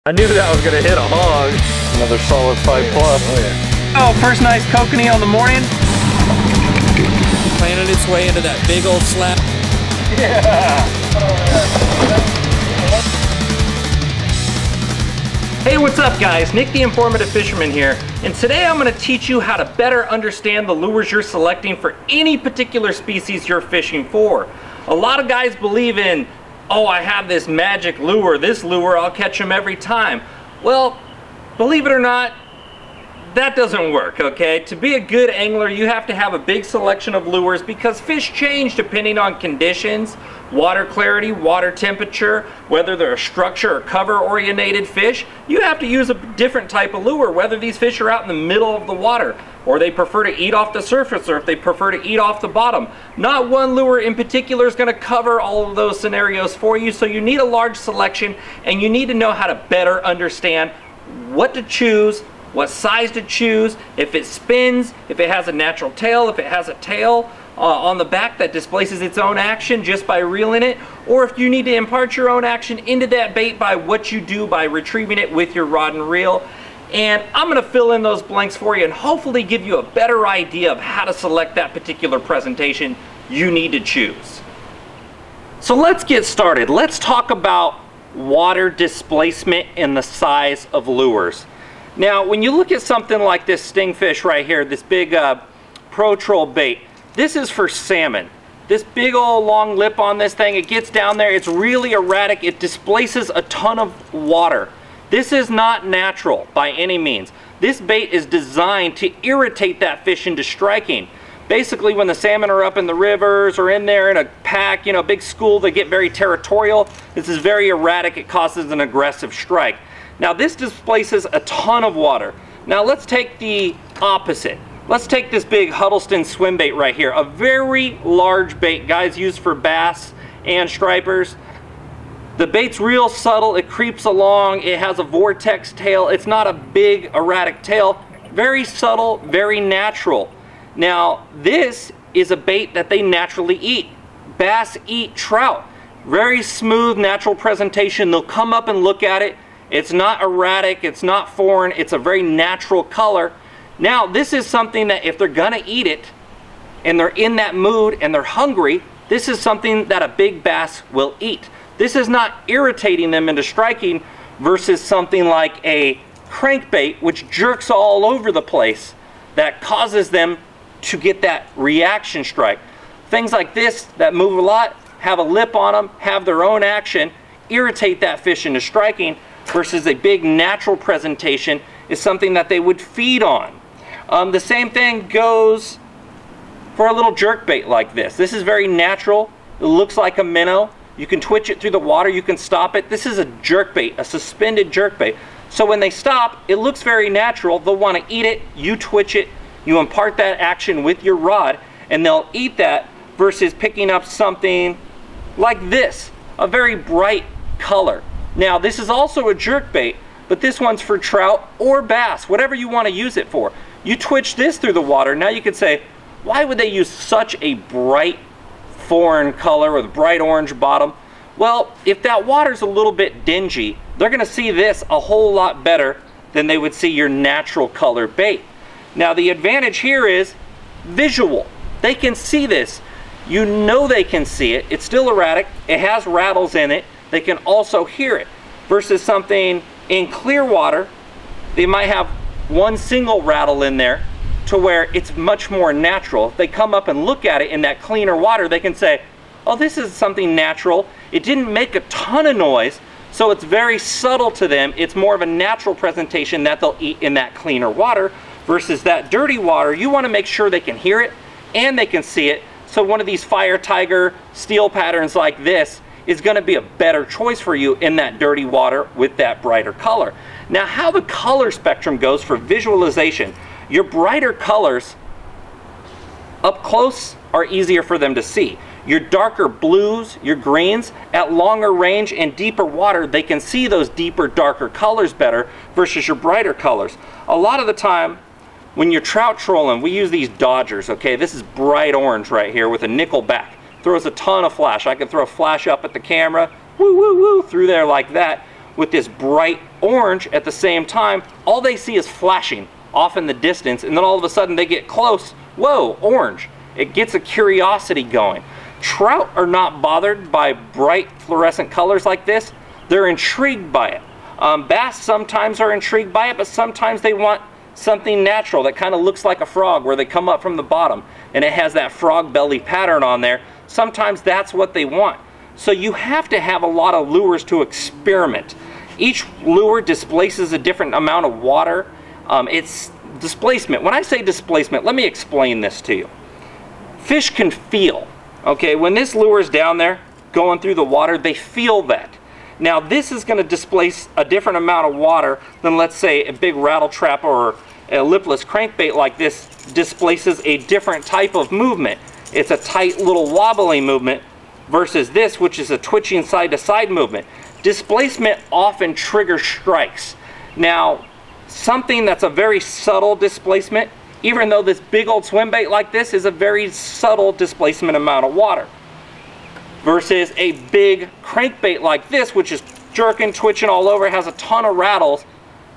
I knew that was gonna hit a hog. Another solid 5+. Oh yeah. Oh, first nice kokanee on the morning. Planted its way into that big old slab. Yeah. Hey, what's up guys? Nick the Informative Fisherman here, and today I'm going to teach you how to better understand the lures you're selecting for any particular species you're fishing for. A lot of guys believe in, oh, I have this magic lure, this lure, I'll catch them every time. Well, believe it or not, that doesn't work, okay? To be a good angler, you have to have a big selection of lures because fish change depending on conditions, water clarity, water temperature, whether they're a structure or cover oriented fish. You have to use a different type of lure, whether these fish are out in the middle of the water, or they prefer to eat off the surface, or if they prefer to eat off the bottom. Not one lure in particular is going to cover all of those scenarios for you, so you need a large selection, and you need to know how to better understand what to choose, what size to choose, if it spins, if it has a natural tail, if it has a tail on the back that displaces its own action just by reeling it, or if you need to impart your own action into that bait by what you do by retrieving it with your rod and reel. And I'm going to fill in those blanks for you and hopefully give you a better idea of how to select that particular presentation you need to choose. So let's get started. Let's talk about water displacement and the size of lures. Now, when you look at something like this stingfish right here, this big Pro Troll bait, this is for salmon. This big old long lip on this thing, it gets down there, it's really erratic, it displaces a ton of water. This is not natural by any means. This bait is designed to irritate that fish into striking. Basically, when the salmon are up in the rivers or in there in a pack, you know, big school, they get very territorial. This is very erratic, it causes an aggressive strike. Now this displaces a ton of water. Now let's take the opposite. Let's take this big Huddleston swim bait right here. A very large bait, guys use for bass and stripers. The bait's real subtle, it creeps along, it has a vortex tail, it's not a big erratic tail. Very subtle, very natural. Now this is a bait that they naturally eat. Bass eat trout. Very smooth, natural presentation. They'll come up and look at it. It's not erratic, it's not foreign, it's a very natural color. Now, this is something that if they're gonna eat it, and they're in that mood and they're hungry, this is something that a big bass will eat. This is not irritating them into striking versus something like a crankbait, which jerks all over the place, that causes them to get that reaction strike. Things like this that move a lot, have a lip on them, have their own action, irritate that fish into striking, versus a big natural presentation is something that they would feed on. The same thing goes for a little jerk bait like this. This is very natural. It looks like a minnow. You can twitch it through the water. You can stop it. This is a jerk bait, a suspended jerk bait. So when they stop, it looks very natural. They'll want to eat it. You twitch it. You impart that action with your rod, and they'll eat that versus picking up something like this, a very bright color. Now, this is also a jerk bait, but this one's for trout or bass, whatever you want to use it for. You twitch this through the water. Now you could say, why would they use such a bright foreign color with bright orange bottom? Well, if that water's a little bit dingy, they're going to see this a whole lot better than they would see your natural color bait. Now, the advantage here is visual. They can see this. You know they can see it. It's still erratic. It has rattles in it. They can also hear it, versus something in clear water, they might have one single rattle in there to where it's much more natural. If they come up and look at it in that cleaner water, they can say, oh, this is something natural. It didn't make a ton of noise, so it's very subtle to them. It's more of a natural presentation that they'll eat in that cleaner water, versus that dirty water. You want to make sure they can hear it and they can see it. So one of these Fire Tiger steel patterns like this is going to be a better choice for you in that dirty water with that brighter color. Now, how the color spectrum goes for visualization, your brighter colors up close are easier for them to see. Your darker blues, your greens, at longer range and deeper water, they can see those deeper, darker colors better versus your brighter colors. A lot of the time, when you're trout trolling, we use these Dodgers, okay? This is bright orange right here with a nickel back. Throws a ton of flash. I can throw a flash up at the camera, woo, woo, woo, through there like that with this bright orange at the same time, all they see is flashing off in the distance, and then all of a sudden they get close, whoa, orange. It gets a curiosity going. Trout are not bothered by bright fluorescent colors like this. They're intrigued by it. Bass sometimes are intrigued by it, but sometimes they want something natural that kind of looks like a frog, where they come up from the bottom and it has that frog belly pattern on there. Sometimes that's what they want. So you have to have a lot of lures to experiment. Each lure displaces a different amount of water. It's displacement. When I say displacement, let me explain this to you. Fish can feel, okay, when this lure is down there going through the water, they feel that. Now this is going to displace a different amount of water than, let's say, a big rattle trap or a lipless crankbait like this displaces a different type of movement. It's a tight little wobbly movement versus this, which is a twitching side to side movement. Displacement often triggers strikes. Now, something that's a very subtle displacement, even though this big old swim bait like this is a very subtle displacement amount of water, versus a big crankbait like this, which is jerking, twitching all over, has a ton of rattles.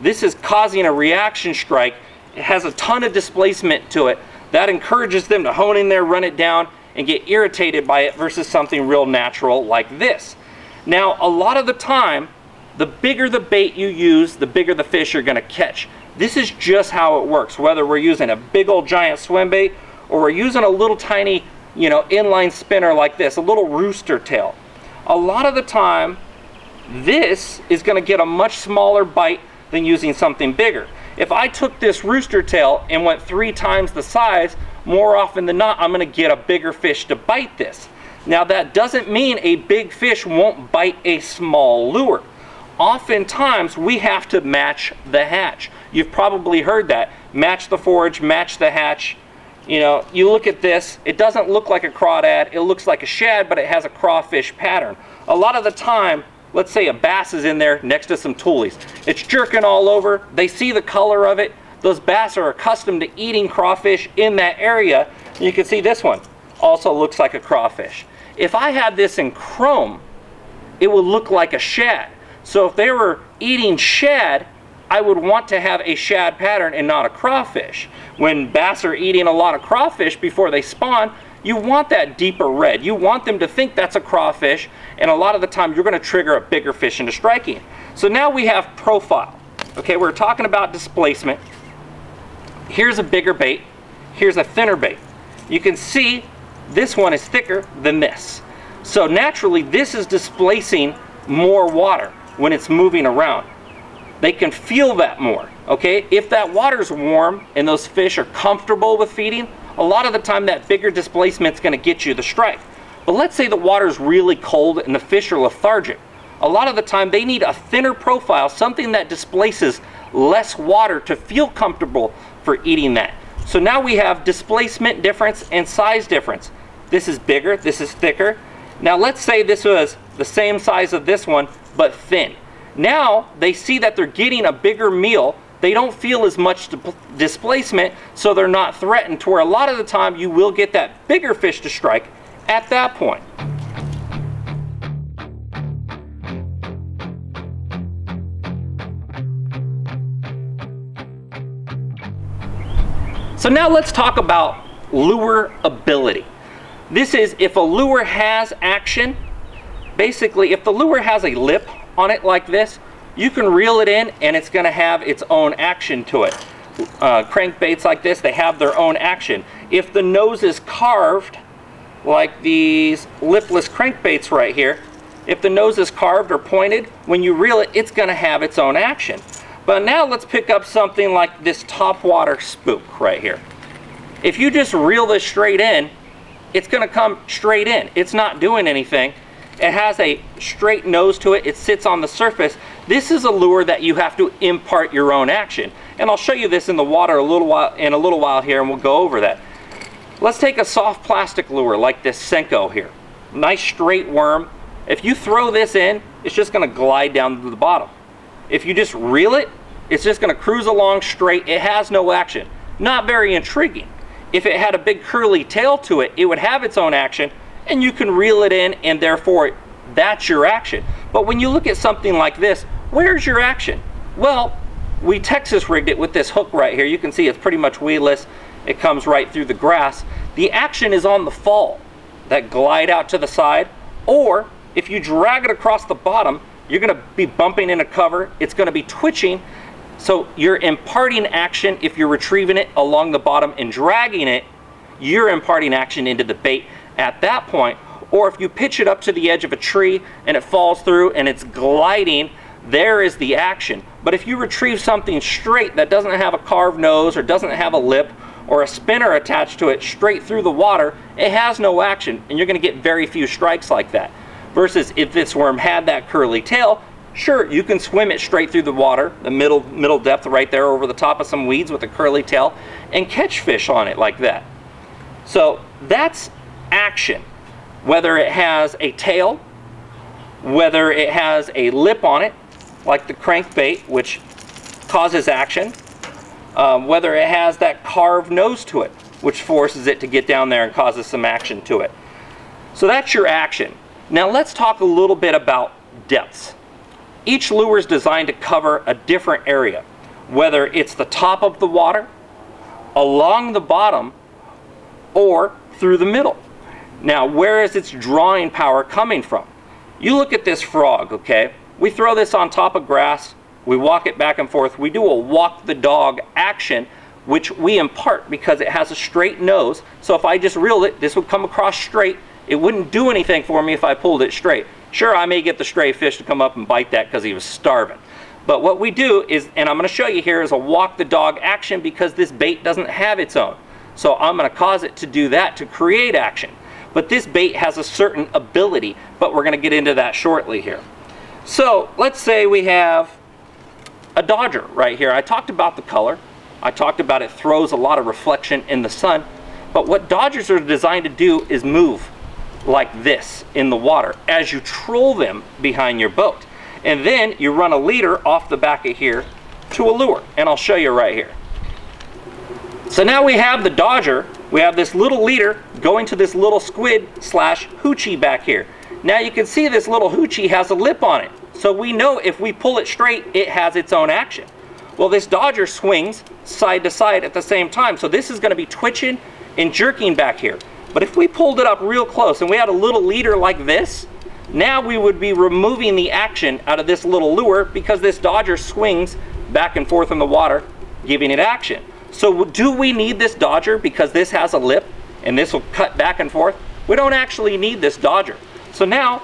This is causing a reaction strike. It has a ton of displacement to it. That encourages them to hone in there, run it down, and get irritated by it versus something real natural like this. Now, a lot of the time, the bigger the bait you use, the bigger the fish you're going to catch. This is just how it works, whether we're using a big old giant swim bait or we're using a little tiny, you know, inline spinner like this, a little rooster tail. A lot of the time, this is going to get a much smaller bite than using something bigger. If I took this rooster tail and went 3 times the size, more often than not, I'm going to get a bigger fish to bite this. Now, that doesn't mean a big fish won't bite a small lure. Oftentimes, we have to match the hatch. You've probably heard that. Match the forage, match the hatch. You know, you look at this, it doesn't look like a crawdad, it looks like a shad, but it has a crawfish pattern. A lot of the time, let's say a bass is in there next to some toolies. It's jerking all over, they see the color of it. Those bass are accustomed to eating crawfish in that area. You can see this one also looks like a crawfish. If I had this in chrome, it would look like a shad. So if they were eating shad, I would want to have a shad pattern and not a crawfish. When bass are eating a lot of crawfish before they spawn, you want that deeper red. You want them to think that's a crawfish, and a lot of the time you're going to trigger a bigger fish into striking. So now we have profile. Okay, we're talking about displacement. Here's a bigger bait. Here's a thinner bait. You can see this one is thicker than this. So naturally, this is displacing more water when it's moving around. They can feel that more, okay? If that water's warm and those fish are comfortable with feeding, a lot of the time that bigger displacement's gonna get you the strike. But let's say the water's really cold and the fish are lethargic. A lot of the time they need a thinner profile, something that displaces less water to feel comfortable for eating that. So now we have displacement difference and size difference. This is bigger, this is thicker. Now let's say this was the same size of this one, but thin. Now they see that they're getting a bigger meal. They don't feel as much displacement, so they're not threatened, to where a lot of the time you will get that bigger fish to strike at that point. So now let's talk about lure ability. This is if a lure has action. Basically, if the lure has a lip on it like this, you can reel it in and it's going to have its own action to it. Crankbaits like this, they have their own action. If the nose is carved, like these lipless crankbaits right here, if the nose is carved or pointed, when you reel it, it's going to have its own action. But now let's pick up something like this topwater spook right here. If you just reel this straight in, it's going to come straight in. It's not doing anything. It has a straight nose to it. It sits on the surface. This is a lure that you have to impart your own action. And I'll show you this in the water in a little while here, and we'll go over that. Let's take a soft plastic lure like this Senko here. Nice straight worm. If you throw this in, it's just going to glide down to the bottom. If you just reel it, it's just going to cruise along straight. It has no action. Not very intriguing. If it had a big curly tail to it, it would have its own action, and you can reel it in, and therefore that's your action. But when you look at something like this, where's your action? Well, we Texas rigged it with this hook right here. You can see it's pretty much weedless. It comes right through the grass. The action is on the fall, that glide out to the side, or if you drag it across the bottom, you're going to be bumping in a cover. It's going to be twitching. So you're imparting action if you're retrieving it along the bottom and dragging it. You're imparting action into the bait at that point. Or if you pitch it up to the edge of a tree and it falls through and it's gliding, there is the action. But if you retrieve something straight that doesn't have a carved nose or doesn't have a lip or a spinner attached to it straight through the water, it has no action, and you're going to get very few strikes like that. Versus if this worm had that curly tail, sure, you can swim it straight through the water, the middle depth right there over the top of some weeds with a curly tail, and catch fish on it like that. So that's action. Whether it has a tail, whether it has a lip on it, like the crankbait, which causes action, whether it has that carved nose to it, which forces it to get down there and causes some action to it. So that's your action. Now let's talk a little bit about depths. Each lure is designed to cover a different area, whether it's the top of the water, along the bottom, or through the middle. Now, where is its drawing power coming from? You look at this frog, okay? We throw this on top of grass, we walk it back and forth, we do a walk the dog action, which we impart because it has a straight nose. So if I just reeled it, this would come across straight. It wouldn't do anything for me if I pulled it straight. Sure, I may get the stray fish to come up and bite that because he was starving. But what we do is, and I'm going to show you here, is a walk the dog action because this bait doesn't have its own. So I'm going to cause it to do that to create action. But this bait has a certain ability, but we're going to get into that shortly here. So let's say we have a dodger right here. I talked about the color. I talked about it throws a lot of reflection in the sun. But what dodgers are designed to do is move like this in the water as you troll them behind your boat. And then you run a leader off the back of here to a lure. And I'll show you right here. So now we have the dodger. We have this little leader going to this little squid slash hoochie back here. Now you can see this little hoochie has a lip on it. So we know if we pull it straight, it has its own action. Well, this dodger swings side to side at the same time. So this is going to be twitching and jerking back here. But if we pulled it up real close and we had a little leader like this, now we would be removing the action out of this little lure because this dodger swings back and forth in the water, giving it action. So do we need this dodger because this has a lip and this will cut back and forth? We don't actually need this dodger. So now,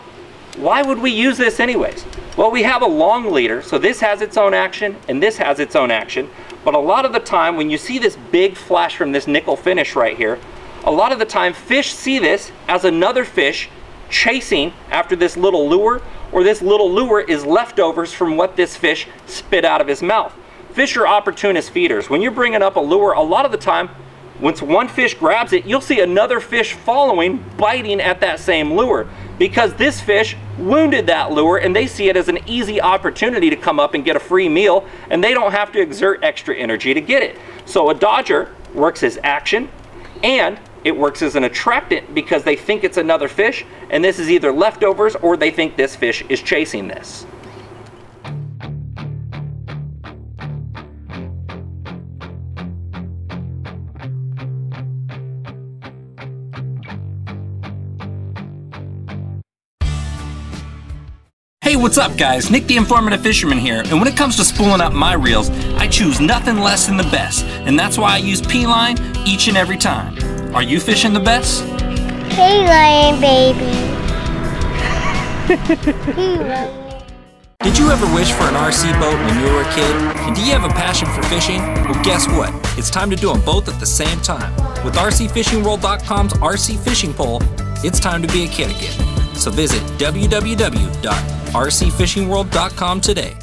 why would we use this anyways? Well, we have a long leader, so this has its own action and this has its own action. But a lot of the time when you see this big flash from this nickel finish right here, a lot of the time fish see this as another fish chasing after this little lure, or this little lure is leftovers from what this fish spit out of his mouth. Fish are opportunist feeders. When you're bringing up a lure, a lot of the time, once one fish grabs it, you'll see another fish following, biting at that same lure, because this fish wounded that lure and they see it as an easy opportunity to come up and get a free meal, and they don't have to exert extra energy to get it. So a dodger works as action, and it works as an attractant because they think it's another fish, and this is either leftovers or they think this fish is chasing this. Hey, what's up guys? Nick the Informative Fisherman here, and when it comes to spooling up my reels, I choose nothing less than the best, and that's why I use P-Line each and every time. Are you fishing the best? P-Line, baby. P-Line. Did you ever wish for an RC boat when you were a kid? And do you have a passion for fishing? Well, guess what? It's time to do them both at the same time. With RCFishingWorld.com's RC Fishing Pole, it's time to be a kid again. So visit www.rcfishingworld.com today.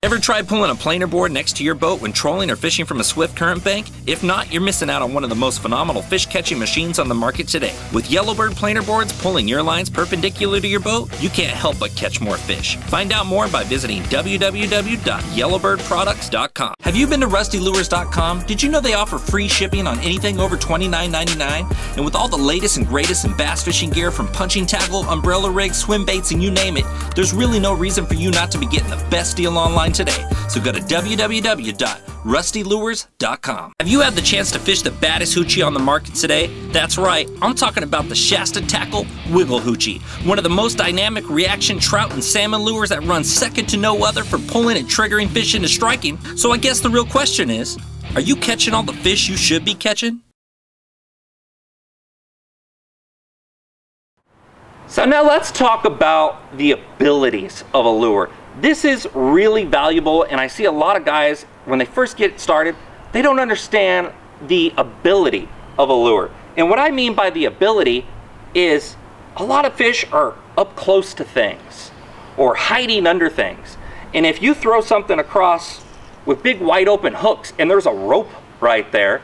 Ever tried pulling a planer board next to your boat when trolling or fishing from a swift current bank? If not, you're missing out on one of the most phenomenal fish catching machines on the market today. With Yellowbird planer boards pulling your lines perpendicular to your boat, you can't help but catch more fish. Find out more by visiting www.yellowbirdproducts.com. Have you been to rustylures.com? Did you know they offer free shipping on anything over $29.99? And with all the latest and greatest in bass fishing gear, from punching tackle, umbrella rigs, swim baits, and you name it, there's really no reason for you not to be getting the best deal online online today. So go to www.rustylures.com. Have you had the chance to fish the baddest hoochie on the market today? That's right, I'm talking about the Shasta Tackle Wiggle Hoochie, one of the most dynamic reaction trout and salmon lures that runs second to no other for pulling and triggering fish into striking. So I guess the real question is, are you catching all the fish you should be catching? So now let's talk about the abilities of a lure. This is really valuable, and I see a lot of guys, when they first get started, they don't understand the ability of a lure. And what I mean by the ability is a lot of fish are up close to things or hiding under things. And if you throw something across with big wide open hooks and there's a rope right there,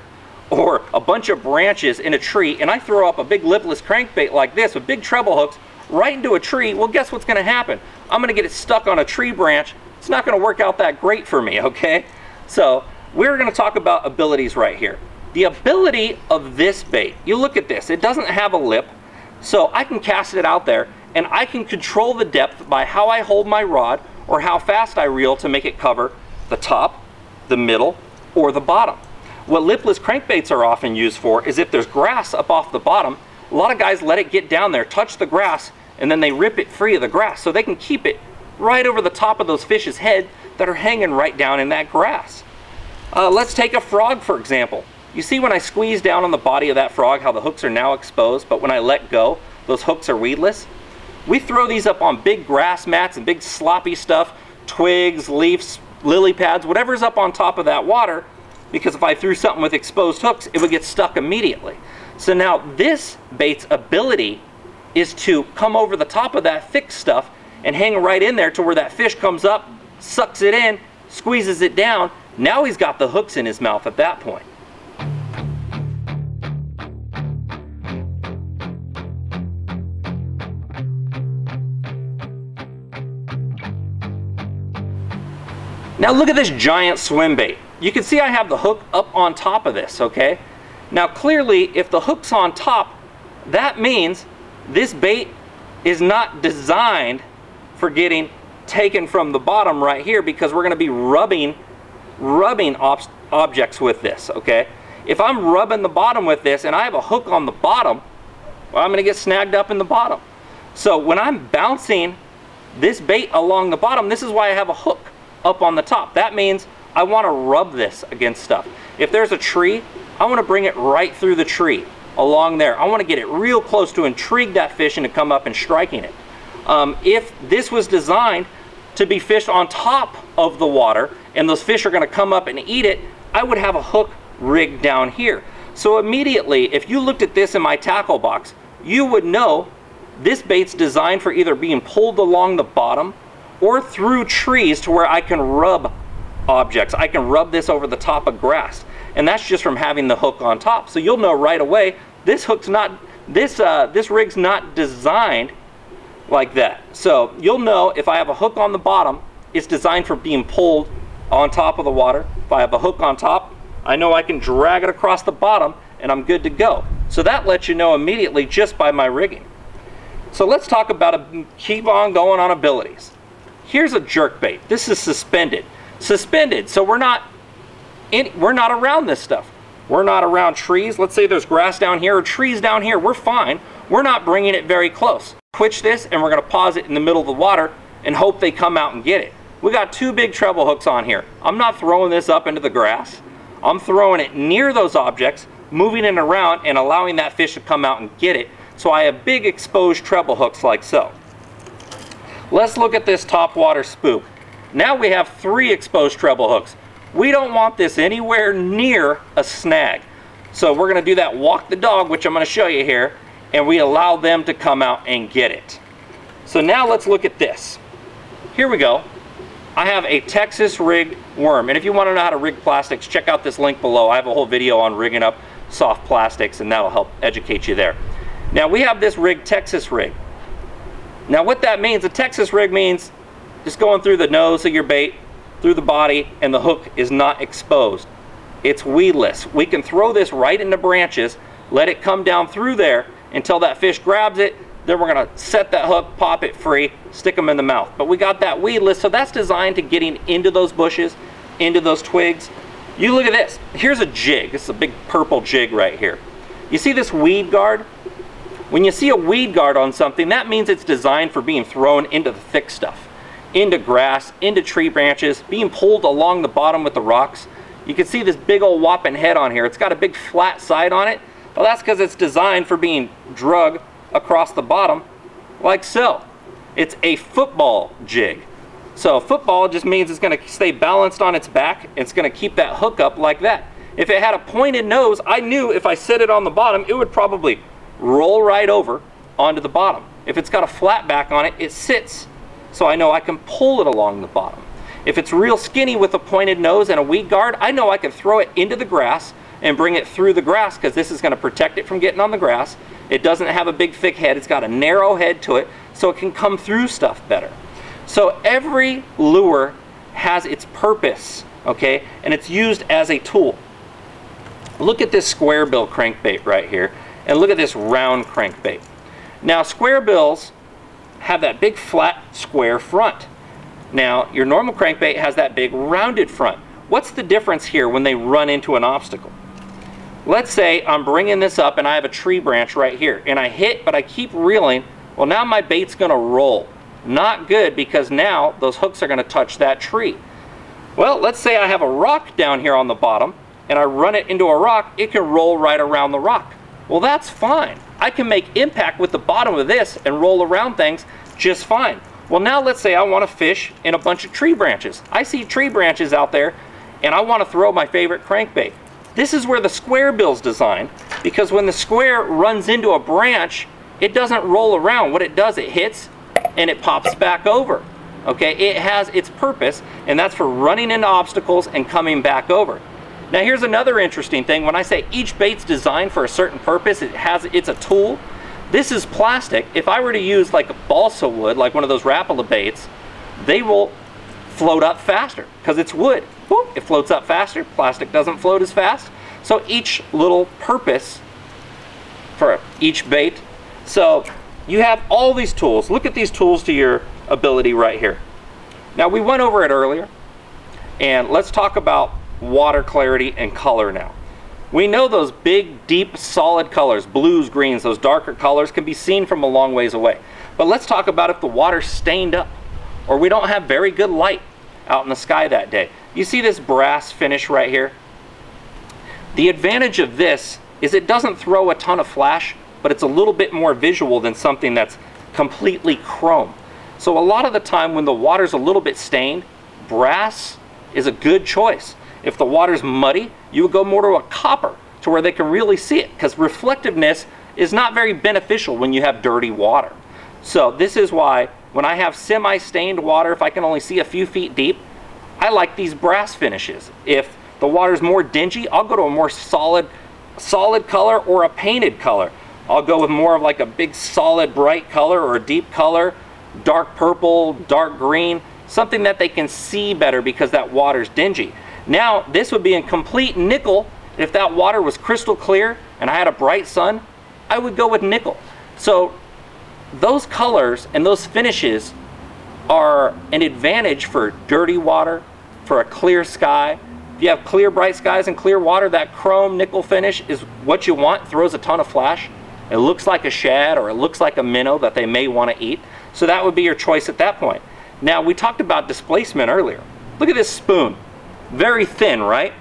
or a bunch of branches in a tree, and I throw up a big lipless crankbait like this with big treble hooks right into a tree, well, guess what's going to happen? I'm going to get it stuck on a tree branch. It's not going to work out that great for me, okay? So we're going to talk about abilities right here. The ability of this bait, you look at this, it doesn't have a lip, so I can cast it out there, and I can control the depth by how I hold my rod or how fast I reel to make it cover the top, the middle, or the bottom. What lipless crankbaits are often used for is if there's grass up off the bottom, a lot of guys let it get down there, touch the grass, and then they rip it free of the grass so they can keep it right over the top of those fish's head that are hanging right down in that grass. Let's take a frog, for example. You see when I squeeze down on the body of that frog how the hooks are now exposed, but when I let go, those hooks are weedless? We throw these up on big grass mats and big sloppy stuff, twigs, leaves, lily pads, whatever's up on top of that water, because if I threw something with exposed hooks, it would get stuck immediately. So now this bait's ability is to come over the top of that thick stuff and hang right in there to where that fish comes up, sucks it in, squeezes it down. Now he's got the hooks in his mouth at that point. Now look at this giant swim bait. You can see I have the hook up on top of this, okay? Now clearly, if the hook's on top, that means this bait is not designed for getting taken from the bottom right here, because we're gonna be rubbing objects with this, okay? If I'm rubbing the bottom with this and I have a hook on the bottom, well, I'm gonna get snagged up in the bottom. So when I'm bouncing this bait along the bottom, this is why I have a hook up on the top. That means I want to rub this against stuff. If there's a tree, I want to bring it right through the tree along there. I want to get it real close to intrigue that fish into come up and striking it. If this was designed to be fished on top of the water and those fish are going to come up and eat it, I would have a hook rigged down here. So immediately, if you looked at this in my tackle box, you would know this bait's designed for either being pulled along the bottom or through trees to where I can rub objects. I can rub this over the top of grass, and that's just from having the hook on top. So you'll know right away this hook's not, this rig's not designed like that. So you'll know if I have a hook on the bottom, it's designed for being pulled on top of the water. If I have a hook on top, I know I can drag it across the bottom and I'm good to go. So that lets you know immediately just by my rigging. So let's talk about keep on going on abilities. Here's a jerk bait. This is suspended. Suspended, so we're not around this stuff. We're not around trees. Let's say there's grass down here or trees down here. We're fine. We're not bringing it very close. Twitch this, and we're going to pause it in the middle of the water and hope they come out and get it. We got two big treble hooks on here. I'm not throwing this up into the grass. I'm throwing it near those objects, moving it around and allowing that fish to come out and get it. So I have big exposed treble hooks like so. Let's look at this topwater spook. Now we have 3 exposed treble hooks. We don't want this anywhere near a snag. So we're going to do that walk the dog, which I'm going to show you here, and we allow them to come out and get it. So now let's look at this. Here we go. I have a Texas rigged worm, and if you want to know how to rig plastics, check out this link below. I have a whole video on rigging up soft plastics, and that'll help educate you there. Now we have this rigged Texas rig. Now what that means, a Texas rig means just going through the nose of your bait, through the body, and the hook is not exposed. It's weedless. We can throw this right into branches, let it come down through there until that fish grabs it, then we're gonna set that hook, pop it free, stick them in the mouth. But we got that weedless, so that's designed to getting into those bushes, into those twigs. You look at this. Here's a jig. This is a big purple jig right here. You see this weed guard? When you see a weed guard on something, that means it's designed for being thrown into the thick stuff, into grass, into tree branches, being pulled along the bottom with the rocks. You can see this big old whopping head on here. It's got a big flat side on it. Well, that's because it's designed for being drug across the bottom like so. It's a football jig. So football just means it's going to stay balanced on its back. It's going to keep that hook up like that. If it had a pointed nose, I knew if I set it on the bottom, it would probably roll right over onto the bottom. If it's got a flat back on it, it sits, so I know I can pull it along the bottom. If it's real skinny with a pointed nose and a weed guard, I know I can throw it into the grass and bring it through the grass, because this is going to protect it from getting on the grass. It doesn't have a big thick head. It's got a narrow head to it, so it can come through stuff better. So every lure has its purpose, okay, and it's used as a tool. Look at this square bill crankbait right here, and look at this round crankbait. Now, square bills have that big flat square front. Now, your normal crankbait has that big rounded front. What's the difference here when they run into an obstacle? Let's say I'm bringing this up and I have a tree branch right here, and I hit, but I keep reeling. Well, now my bait's gonna roll. Not good, because now those hooks are gonna touch that tree. Well, let's say I have a rock down here on the bottom, and I run it into a rock, it can roll right around the rock. Well, that's fine. I can make impact with the bottom of this and roll around things just fine. Well, now let's say I want to fish in a bunch of tree branches. I see tree branches out there, and I want to throw my favorite crankbait. This is where the square bill's designed, because when the square runs into a branch, it doesn't roll around. What it does, it hits and it pops back over. Okay, it has its purpose, and that's for running into obstacles and coming back over. Now, here's another interesting thing. When I say each bait's designed for a certain purpose, it's a tool. This is plastic. If I were to use like a balsa wood, like one of those Rapala baits, they will float up faster because it's wood. Whoop, it floats up faster. Plastic doesn't float as fast. So each little purpose for each bait. So you have all these tools. Look at these tools to your ability right here. Now, we went over it earlier, and let's talk about water clarity and color now. We know those big, deep, solid colors, blues, greens, those darker colors can be seen from a long ways away. But let's talk about if the water's stained up, or we don't have very good light out in the sky that day. You see this brass finish right here? The advantage of this is it doesn't throw a ton of flash, but it's a little bit more visual than something that's completely chrome. So a lot of the time when the water's a little bit stained, brass is a good choice. If the water's muddy, you would go more to a copper to where they can really see it, because reflectiveness is not very beneficial when you have dirty water. So this is why when I have semi-stained water, if I can only see a few feet deep, I like these brass finishes. If the water's more dingy, I'll go to a more solid color or a painted color. I'll go with more of like a big solid bright color or a deep color, dark purple, dark green, something that they can see better because that water's dingy. Now, this would be in complete nickel. If that water was crystal clear and I had a bright sun, I would go with nickel. So those colors and those finishes are an advantage for dirty water, for a clear sky. If you have clear, bright skies and clear water, that chrome nickel finish is what you want. Throws a ton of flash. It looks like a shad or it looks like a minnow that they may want to eat. So that would be your choice at that point. Now, we talked about displacement earlier. Look at this spoon. Very thin, right?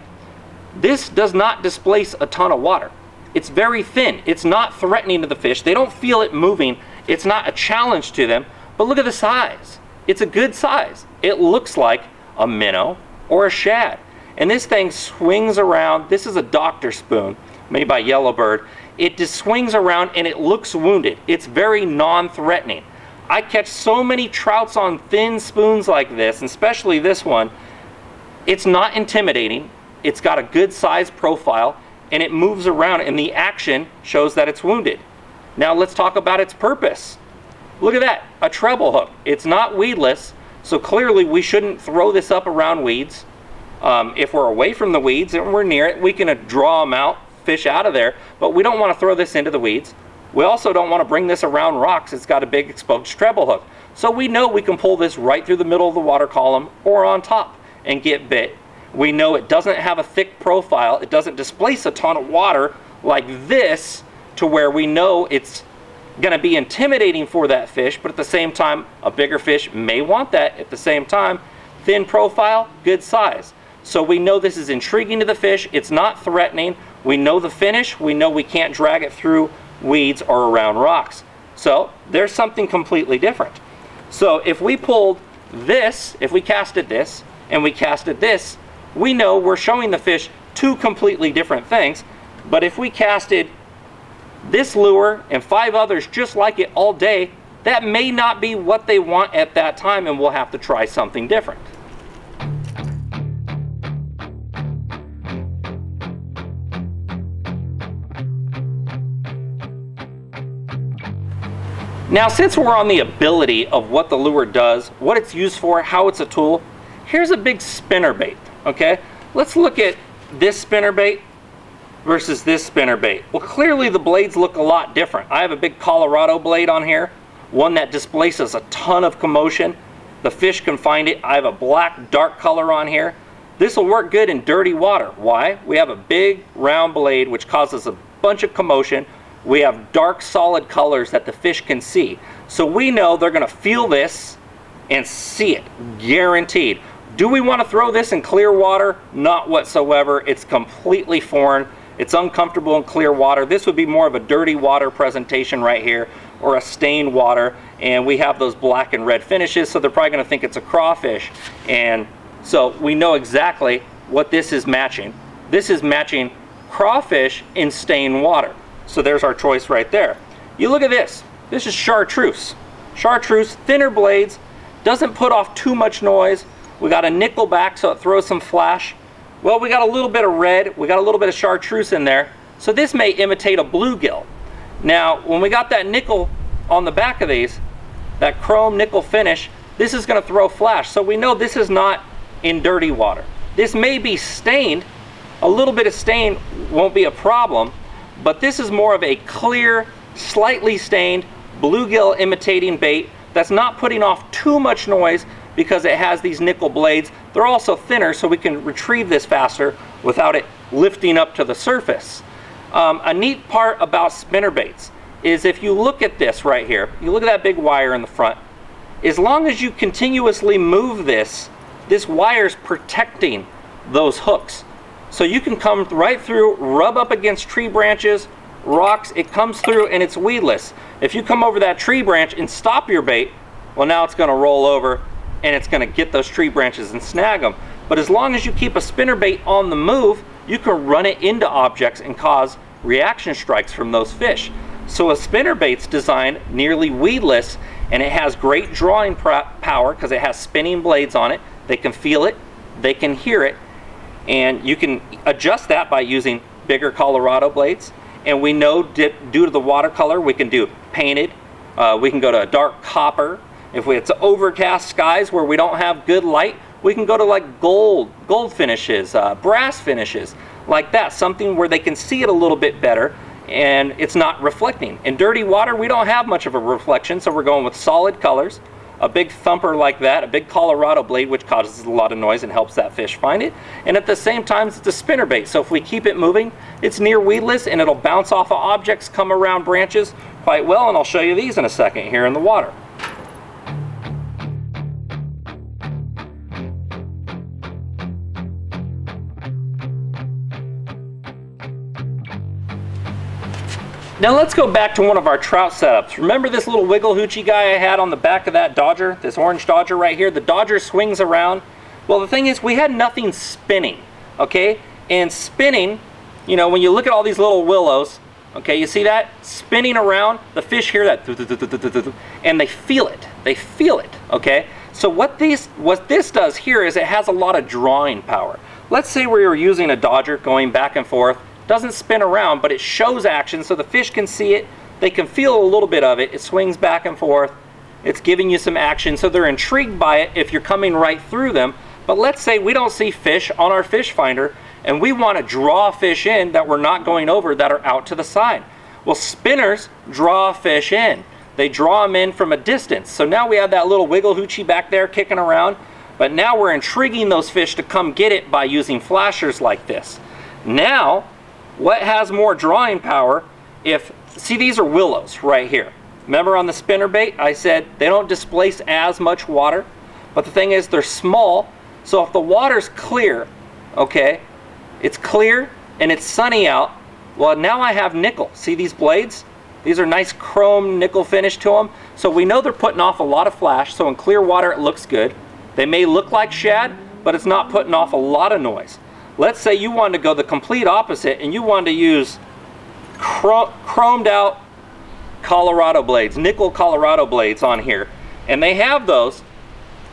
This does not displace a ton of water. It's very thin. It's not threatening to the fish. They don't feel it moving. It's not a challenge to them. But look at the size. It's a good size. It looks like a minnow or a shad. And this thing swings around. This is a doctor spoon made by Yellowbird. It just swings around and it looks wounded. It's very non-threatening. I catch so many trouts on thin spoons like this, and especially this one. It's not intimidating. It's got a good size profile, and it moves around, and the action shows that it's wounded. Now let's talk about its purpose. Look at that, a treble hook. It's not weedless, so clearly we shouldn't throw this up around weeds. If we're away from the weeds and we're near it, we can draw them out, fish out of there, but we don't want to throw this into the weeds. We also don't want to bring this around rocks. It's got a big exposed treble hook. So we know we can pull this right through the middle of the water column or on top and get bit. We know it doesn't have a thick profile. It doesn't displace a ton of water like this to where we know it's going to be intimidating for that fish, but at the same time, a bigger fish may want that at the same time. Thin profile, good size. So we know this is intriguing to the fish. It's not threatening. We know the finish. We know we can't drag it through weeds or around rocks. So there's something completely different. So if we pulled this, if we casted this and we casted this, we know we're showing the fish two completely different things. But if we casted this lure and 5 others just like it all day, that may not be what they want at that time, and we'll have to try something different. Now, since we're on the ability of what the lure does, what it's used for, how it's a tool, here's a big spinnerbait, okay? Let's look at this spinnerbait versus this spinnerbait. Well, clearly the blades look a lot different. I have a big Colorado blade on here, one that displaces a ton of commotion. The fish can find it. I have a black dark color on here. This will work good in dirty water. Why? We have a big round blade which causes a bunch of commotion. We have dark solid colors that the fish can see. So we know they're going to feel this and see it, guaranteed. Do we want to throw this in clear water? Not whatsoever. It's completely foreign. It's uncomfortable in clear water. This would be more of a dirty water presentation right here, or a stained water, and we have those black and red finishes, so they're probably going to think it's a crawfish. And so we know exactly what this is matching. This is matching crawfish in stained water. So there's our choice right there. You look at this. This is chartreuse. Chartreuse, thinner blades, doesn't put off too much noise. We got a nickel back, so it throws some flash. Well, we got a little bit of red, we got a little bit of chartreuse in there, so this may imitate a bluegill. Now, when we got that nickel on the back of these, that chrome nickel finish, this is going to throw flash. So we know this is not in dirty water. This may be stained. A little bit of stain won't be a problem, but this is more of a clear, slightly stained, bluegill imitating bait that's not putting off too much noise because it has these nickel blades. They're also thinner, so we can retrieve this faster without it lifting up to the surface. A neat part about spinnerbaits is if you look at this right here, you look at that big wire in the front, as long as you continuously move this, this wire's protecting those hooks. So you can come right through, rub up against tree branches, rocks, it comes through and it's weedless. If you come over that tree branch and stop your bait, well, now it's going to roll over and it's going to get those tree branches and snag them. But as long as you keep a spinnerbait on the move, you can run it into objects and cause reaction strikes from those fish. So a spinnerbait's designed nearly weedless, and it has great drawing power because it has spinning blades on it. They can feel it, they can hear it, and you can adjust that by using bigger Colorado blades. And we know due to the watercolor, we can do painted, we can go to a dark copper. If it's overcast skies where we don't have good light, we can go to like gold finishes, brass finishes, like that, something where they can see it a little bit better and it's not reflecting. In dirty water, we don't have much of a reflection, so we're going with solid colors, a big thumper like that, a big Colorado blade, which causes a lot of noise and helps that fish find it. And at the same time, it's a spinnerbait, so if we keep it moving, it's near weedless and it'll bounce off of objects, come around branches quite well, and I'll show you these in a second here in the water. Now let's go back to one of our trout setups. Remember this little wiggle hoochie guy I had on the back of that Dodger, this orange Dodger right here? The Dodger swings around. Well, the thing is, we had nothing spinning, okay? And spinning, you know, when you look at all these little willows, okay, you see that? Spinning around, the fish hear that, and they feel it. They feel it, okay? So what this does here is it has a lot of drawing power. Let's say we were using a Dodger going back and forth, doesn't spin around, but it shows action so the fish can see it, they can feel a little bit of it, it swings back and forth, it's giving you some action, so they're intrigued by it if you're coming right through them. But let's say we don't see fish on our fish finder and we want to draw fish in that we're not going over, that are out to the side. Well, spinners draw fish in. They draw them in from a distance. So now we have that little wiggle hoochie back there kicking around, but now we're intriguing those fish to come get it by using flashers like this. Now, what has more drawing power? See, these are willows right here. Remember on the spinner bait, I said they don't displace as much water, but the thing is they're small, so if the water's clear, okay, it's clear and it's sunny out, well, now I have nickel. See these blades? These are nice chrome nickel finish to them. So we know they're putting off a lot of flash, so in clear water it looks good. They may look like shad, but it's not putting off a lot of noise. Let's say you wanted to go the complete opposite and you wanted to use chromed out Colorado blades, nickel Colorado blades on here. And they have those.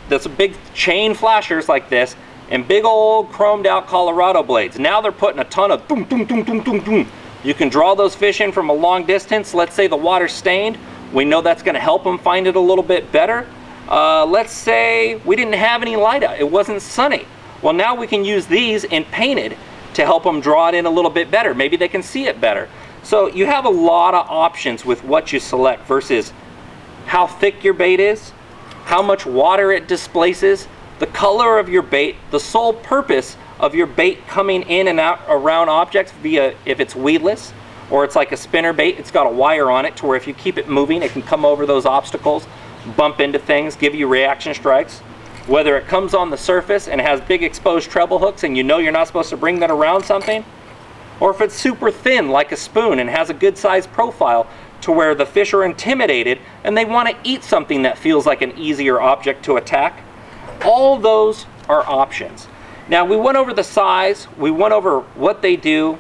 That's a big chain flashers like this and big old chromed out Colorado blades. Now they're putting a ton of doom, doom, doom, doom, doom, doom. You can draw those fish in from a long distance. Let's say the water's stained. We know that's going to help them find it a little bit better. Let's say we didn't have any light out. It wasn't sunny. Well, now we can use these in painted to help them draw it in a little bit better. Maybe they can see it better. So you have a lot of options with what you select versus how thick your bait is, how much water it displaces, the color of your bait, the sole purpose of your bait coming in and out around objects via, if it's weedless or it's like a spinner bait, it's got a wire on it to where if you keep it moving, it can come over those obstacles, bump into things, give you reaction strikes. Whether it comes on the surface and has big exposed treble hooks and you know you're not supposed to bring that around something, or if it's super thin like a spoon and has a good sized profile to where the fish are intimidated and they want to eat something that feels like an easier object to attack. All those are options. Now we went over the size, we went over what they do,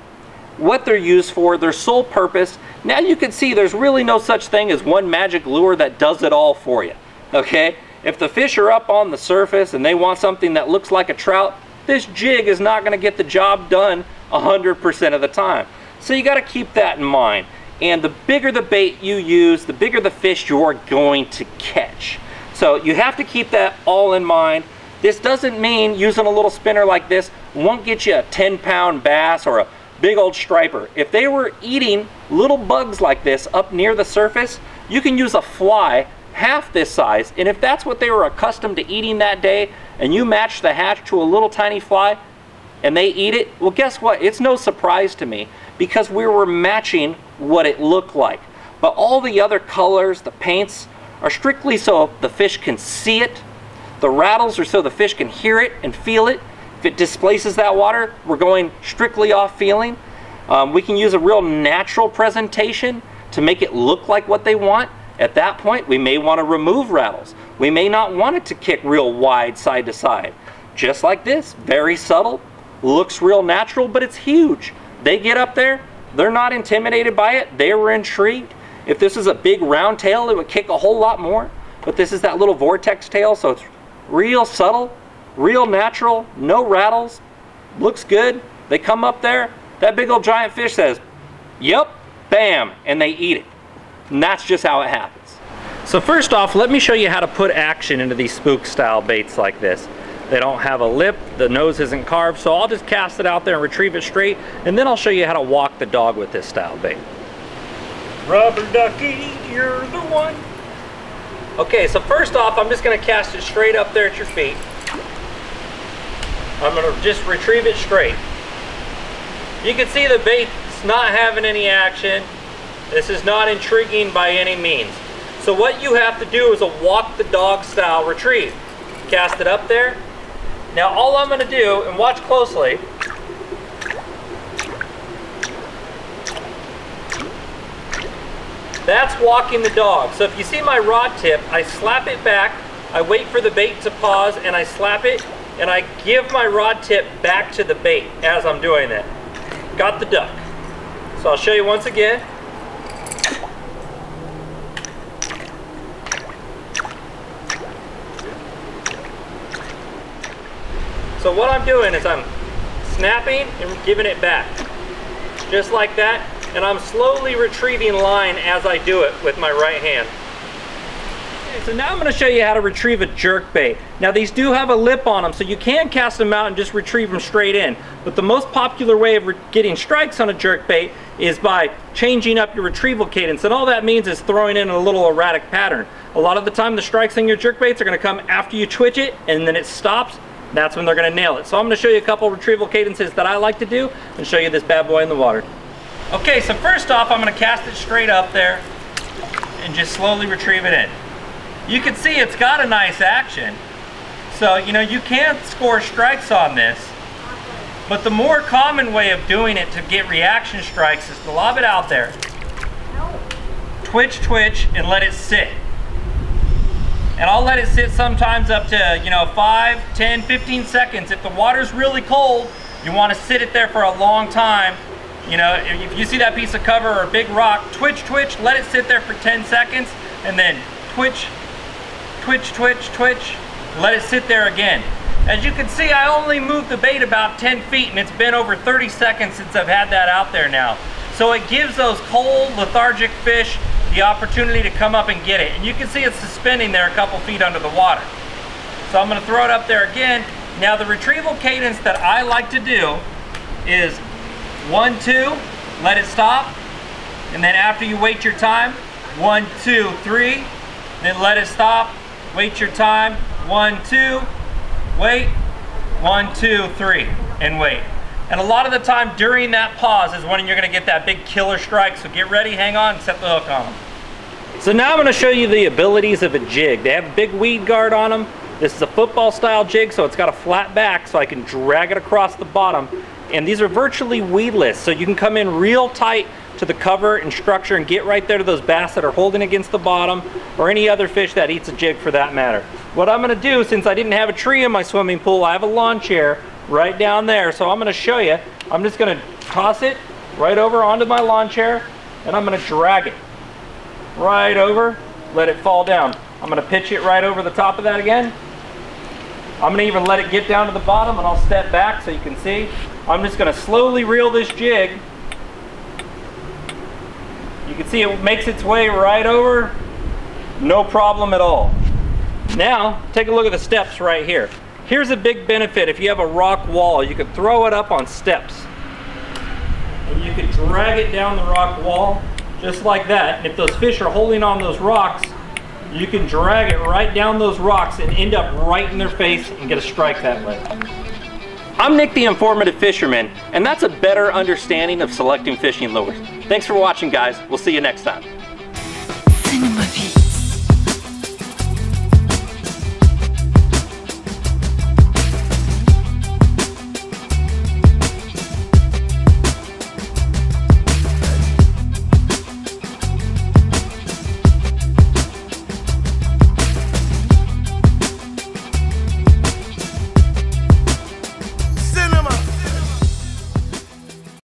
what they're used for, their sole purpose. Now you can see there's really no such thing as one magic lure that does it all for you, okay? If the fish are up on the surface and they want something that looks like a trout, this jig is not going to get the job done 100% of the time. So you got to keep that in mind. And the bigger the bait you use, the bigger the fish you're going to catch. So you have to keep that all in mind. This doesn't mean using a little spinner like this won't get you a 10-pound bass or a big old striper. If they were eating little bugs like this up near the surface, you can use a fly half this size, and if that's what they were accustomed to eating that day and you match the hatch to a little tiny fly and they eat it, well, guess what? It's no surprise to me because we were matching what it looked like. But all the other colors, the paints, are strictly so the fish can see it. The rattles are so the fish can hear it and feel it. If it displaces that water, we're going strictly off feeling. We can use a real natural presentation to make it look like what they want. At that point, we may want to remove rattles. We may not want it to kick real wide side to side. Just like this, very subtle, looks real natural, but it's huge. They get up there, they're not intimidated by it, they were intrigued. If this is a big round tail, it would kick a whole lot more, but this is that little vortex tail, so it's real subtle, real natural, no rattles, looks good. They come up there, that big old giant fish says, yep, bam, and they eat it. And that's just how it happens. So first off, let me show you how to put action into these spook style baits like this. They don't have a lip, the nose isn't carved, so I'll just cast it out there and retrieve it straight, and then I'll show you how to walk the dog with this style bait. Rubber ducky, you're the one. Okay, so first off, I'm just gonna cast it straight up there at your feet. I'm gonna just retrieve it straight. You can see the bait's not having any action. This is not intriguing by any means. So what you have to do is a walk the dog style retrieve. Cast it up there. Now all I'm gonna do, and watch closely, that's walking the dog. So if you see my rod tip, I slap it back, I wait for the bait to pause, and I slap it, and I give my rod tip back to the bait as I'm doing that. Got the duck. So I'll show you once again. So what I'm doing is I'm snapping and giving it back. Just like that. And I'm slowly retrieving line as I do it with my right hand. So now I'm going to show you how to retrieve a jerkbait. Now these do have a lip on them, so you can cast them out and just retrieve them straight in. But the most popular way of getting strikes on a jerkbait is by changing up your retrieval cadence. And all that means is throwing in a little erratic pattern. A lot of the time the strikes on your jerkbaits are going to come after you twitch it, and then it stops. That's when they're going to nail it. So I'm going to show you a couple retrieval cadences that I like to do and show you this bad boy in the water. Okay, so first off, I'm going to cast it straight up there and just slowly retrieve it in. You can see it's got a nice action. So, you know, you can score strikes on this, but the more common way of doing it to get reaction strikes is to lob it out there, twitch, twitch, and let it sit. And I'll let it sit sometimes up to, you know, 5, 10, 15 seconds. If the water's really cold, you want to sit it there for a long time. You know, if you see that piece of cover or a big rock, twitch, twitch, let it sit there for 10 seconds, and then twitch, twitch, twitch, twitch, let it sit there again. As you can see, I only moved the bait about 10 feet, and it's been over 30 seconds since I've had that out there now. So it gives those cold, lethargic fish the opportunity to come up and get it. And you can see it's suspending there a couple feet under the water. So I'm going to throw it up there again. Now the retrieval cadence that I like to do is 1, 2, let it stop, and then after you wait your time, 1, 2, 3, then let it stop, wait your time, 1, 2, wait, 1, 2, 3, and wait. And a lot of the time during that pause is when you're going to get that big killer strike, so get ready, hang on, and set the hook on them. So now I'm going to show you the abilities of a jig. They have a big weed guard on them. This is a football style jig, so it's got a flat back so I can drag it across the bottom. And these are virtually weedless, so you can come in real tight to the cover and structure and get right there to those bass that are holding against the bottom, or any other fish that eats a jig for that matter. What I'm going to do, since I didn't have a tree in my swimming pool, I have a lawn chair right down there, so I'm going to show you. I'm just going to toss it right over onto my lawn chair, and I'm going to drag it right over, let it fall down. I'm going to pitch it right over the top of that again. I'm going to even let it get down to the bottom, and I'll step back so you can see. I'm just going to slowly reel this jig. You can see it makes its way right over, no problem at all. Now, take a look at the steps right here. Here's a big benefit. If you have a rock wall, you can throw it up on steps. And you can drag it down the rock wall just like that. And if those fish are holding on those rocks, you can drag it right down those rocks and end up right in their face and get a strike that way. I'm Nick the Informative Fisherman, and that's a better understanding of selecting fishing lures. Thanks for watching, guys. We'll see you next time.